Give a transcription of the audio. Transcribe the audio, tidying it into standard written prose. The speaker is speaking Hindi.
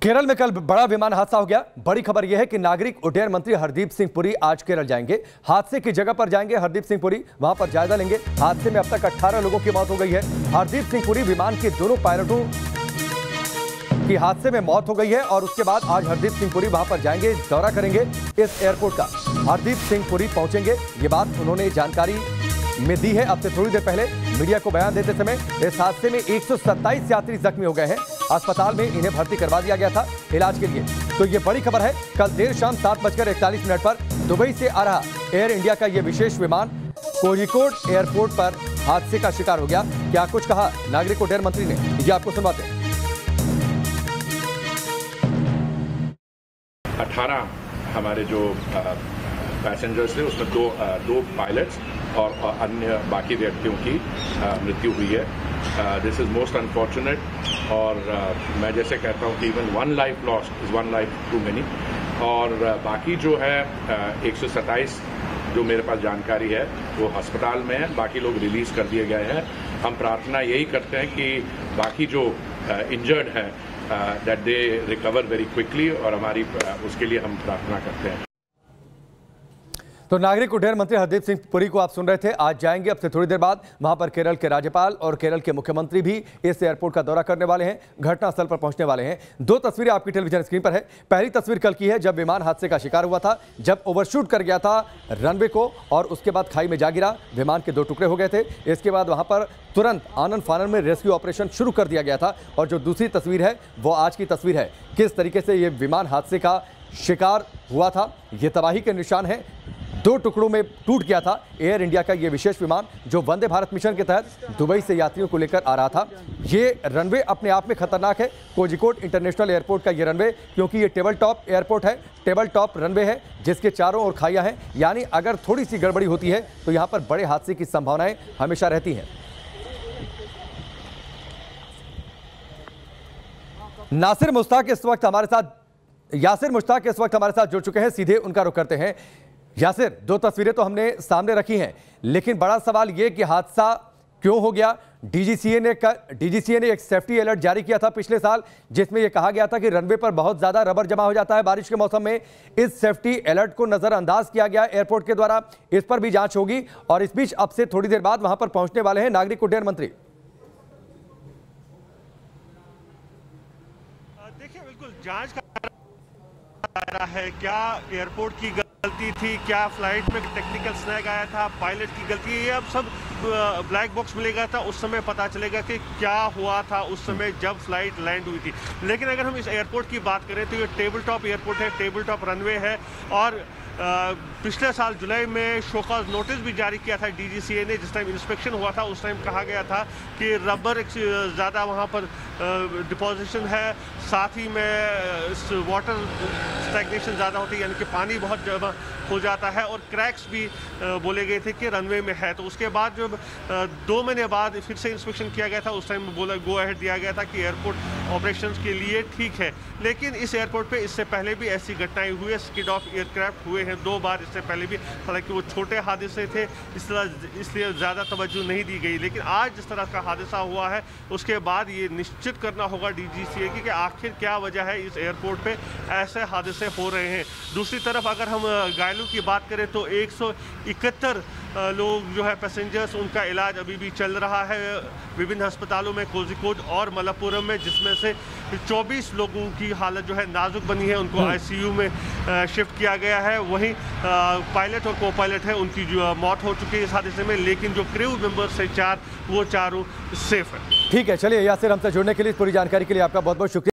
केरल में कल बड़ा विमान हादसा हो गया। बड़ी खबर यह है कि नागरिक उड्डयन मंत्री हरदीप सिंह पुरी आज केरल जाएंगे। हादसे की जगह पर जाएंगे हरदीप सिंह पुरी, वहां पर जायजा लेंगे। हादसे में अब तक 18 लोगों की मौत हो गई है। हरदीप सिंह पुरी विमान के दोनों पायलटों की हादसे में मौत हो गई है और उसके बाद आज हरदीप सिंह पुरी वहां पर जाएंगे, दौरा करेंगे इस एयरपोर्ट का। हरदीप सिंह पुरी पहुंचेंगे, ये बात उन्होंने जानकारी में दी है अब से थोड़ी देर पहले मीडिया को बयान देते समय। इस हादसे में 127 यात्री जख्मी हो गए हैं। अस्पताल में इन्हें भर्ती करवा दिया गया था इलाज के लिए। तो ये बड़ी खबर है। कल देर शाम 7:41 पर दुबई से आ रहा एयर इंडिया का ये विशेष विमान कोझिकोड एयरपोर्ट पर हादसे का शिकार हो गया। क्या कुछ कहा नागरिक उड्डयन मंत्री ने, ये आपको सुनवाते हैं। 18 हमारे जो पैसेंजर्स थे उसमें दो पायलट्स और अन्य बाकी व्यक्तियों की मृत्यु हुई है। दिस इज मोस्ट अनफॉर्चुनेट और मैं जैसे कहता हूँ कि even one life lost is one life too many. और बाकी जो है 127 जो मेरे पास जानकारी है वो अस्पताल में है, बाकी लोग रिलीज कर दिए गए हैं। हम प्रार्थना यही करते हैं कि बाकी जो इंजर्ड हैं that they recover very quickly और हमारी उसके लिए हम प्रार्थना करते हैं। तो नागरिक उड्डयन मंत्री हरदीप सिंह पुरी को आप सुन रहे थे। आज जाएंगे अब से थोड़ी देर बाद वहां पर केरल के राज्यपाल और केरल के मुख्यमंत्री भी इस एयरपोर्ट का दौरा करने वाले हैं, घटनास्थल पर पहुंचने वाले हैं। दो तस्वीरें आपकी टेलीविजन स्क्रीन पर है। पहली तस्वीर कल की है जब विमान हादसे का शिकार हुआ था, जब ओवरशूट कर गया था रनवे को और उसके बाद खाई में जा गिरा, विमान के 2 टुकड़े हो गए थे। इसके बाद वहां पर तुरंत आनन फानन में रेस्क्यू ऑपरेशन शुरू कर दिया गया था। और जो दूसरी तस्वीर है वो आज की तस्वीर है, किस तरीके से ये विमान हादसे का शिकार हुआ था। ये तबाही के निशान हैं। 2 टुकड़ों में टूट गया था एयर इंडिया का ये विशेष विमान जो वंदे भारत मिशन के तहत दुबई से यात्रियों को लेकर आ रहा था। ये रनवे अपने आप में खतरनाक है, कोझिकोड इंटरनेशनल एयरपोर्ट का ये रनवे, क्योंकि ये टेबल टॉप एयरपोर्ट है, टेबल टॉप रनवे है जिसके चारों ओर खाइयां हैं। यानी अगर थोड़ी सी गड़बड़ी होती है तो यहाँ पर बड़े हादसे की संभावनाएं हमेशा रहती हैं। यासिर मुश्ताक इस वक्त हमारे साथ जुड़ चुके हैं, सीधे उनका रुख करते हैं। यासिर, 2 तस्वीरें तो हमने सामने रखी हैं, लेकिन बड़ा सवाल यह कि हादसा क्यों हो गया। डीजीसीए ने एक सेफ्टी अलर्ट जारी किया था पिछले साल, जिसमें यह कहा गया था कि रनवे पर बहुत ज्यादा रबर जमा हो जाता है बारिश के मौसम में। इस सेफ्टी अलर्ट को नजरअंदाज किया गया एयरपोर्ट के द्वारा। इस पर भी जांच होगी और इस बीच अब से थोड़ी देर बाद वहां पर पहुंचने वाले हैं नागरिक उड्डयन मंत्री। देखिए, बिल्कुल जांच का रहा है, क्या एयरपोर्ट की गलती थी, क्या फ्लाइट में टेक्निकल स्नैग आया था, पायलट की गलती, ये अब सब ब्लैक बॉक्स मिलेगा था उस समय पता चलेगा कि क्या हुआ था उस समय जब फ्लाइट लैंड हुई थी। लेकिन अगर हम इस एयरपोर्ट की बात करें तो ये टेबल टॉप एयरपोर्ट है, टेबल टॉप रनवे है। और पिछले साल जुलाई में शोकॉज नोटिस भी जारी किया था डीजीसीए ने। जिस टाइम इंस्पेक्शन हुआ था उस टाइम कहा गया था कि रबर ज़्यादा वहाँ पर डिपोजिशन है, साथ ही में वाटर स्टैग्नेशन ज़्यादा होती है, यानी कि पानी बहुत जमा हो जाता है, और क्रैक्स भी बोले गए थे कि रनवे में है। तो उसके बाद जब 2 महीने बाद फिर से इंस्पेक्शन किया गया था उस टाइम बोला गो अहेड दिया गया था कि एयरपोर्ट ऑपरेशंस के लिए ठीक है। लेकिन इस एयरपोर्ट पे इससे पहले भी ऐसी घटनाएं हुई है, स्किड ऑफ एयरक्राफ्ट हुए हैं 2 बार इससे पहले भी। हालांकि वो छोटे हादसे थे इसलिए ज़्यादा तवज्जो नहीं दी गई। लेकिन आज जिस तरह का हादसा हुआ है उसके बाद ये निश्चित करना होगा डीजीसीए की कि आखिर क्या वजह है इस एयरपोर्ट पे ऐसे हादसे हो रहे हैं। दूसरी तरफ अगर हम घायलों की बात करें तो 171 लोग जो है पैसेंजर्स, उनका इलाज अभी भी चल रहा है विभिन्न अस्पतालों में, कोझिकोड और मलप्पुरम में, जिसमें से 24 लोगों की हालत जो है नाजुक बनी है, उनको आईसीयू में शिफ्ट किया गया है। वहीं पायलट और को पायलट है उनकी जो मौत हो चुकी है इस हादसे में, लेकिन जो क्रू मेंबर्स है 4 वो चारों सेफ है। ठीक है, चलिए यासिर, हमसे जुड़ने के लिए, पूरी जानकारी के लिए आपका बहुत बहुत शुक्रिया।